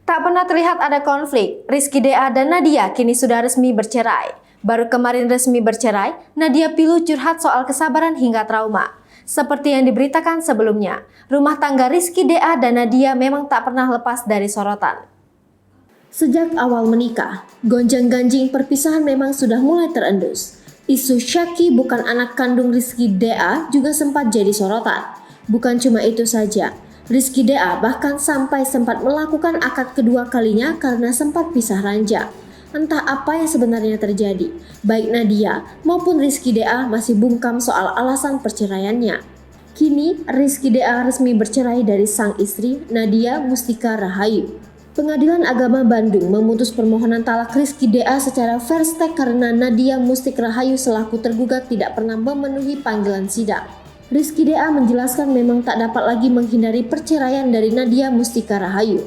Tak pernah terlihat ada konflik, Rizky DA dan Nadia kini sudah resmi bercerai. Baru kemarin resmi bercerai, Nadia pilu curhat soal kesabaran hingga trauma. Seperti yang diberitakan sebelumnya, rumah tangga Rizky DA dan Nadia memang tak pernah lepas dari sorotan. Sejak awal menikah, gonjang-ganjing perpisahan memang sudah mulai terendus. Isu Syaki bukan anak kandung Rizky DA juga sempat jadi sorotan. Bukan cuma itu saja, Rizky DA bahkan sampai sempat melakukan akad kedua kalinya karena sempat pisah ranjang. Entah apa yang sebenarnya terjadi, baik Nadia maupun Rizky DA masih bungkam soal alasan perceraiannya. Kini Rizky DA resmi bercerai dari sang istri Nadia Mustika Rahayu. Pengadilan Agama Bandung memutus permohonan talak Rizky DA secara fair stake karena Nadia Mustika Rahayu selaku tergugat tidak pernah memenuhi panggilan sidang. Rizky DA menjelaskan memang tak dapat lagi menghindari perceraian dari Nadia Mustika Rahayu,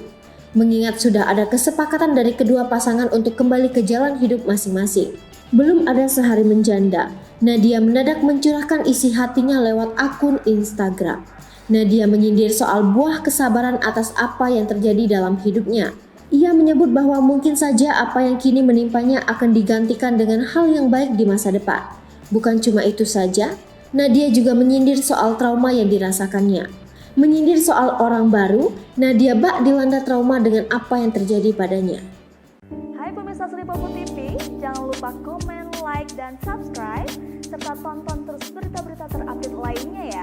mengingat sudah ada kesepakatan dari kedua pasangan untuk kembali ke jalan hidup masing-masing. Belum ada sehari menjanda, Nadia mendadak mencurahkan isi hatinya lewat akun Instagram. Nadia menyindir soal buah kesabaran atas apa yang terjadi dalam hidupnya. Ia menyebut bahwa mungkin saja apa yang kini menimpanya akan digantikan dengan hal yang baik di masa depan. Bukan cuma itu saja, Nadia juga menyindir soal trauma yang dirasakannya. Menyindir soal orang baru, Nadia bak dilanda trauma dengan apa yang terjadi padanya. Hai pemirsa Sri Popo TV, jangan lupa komen, like, dan subscribe, serta tonton terus berita-berita terupdate lainnya ya.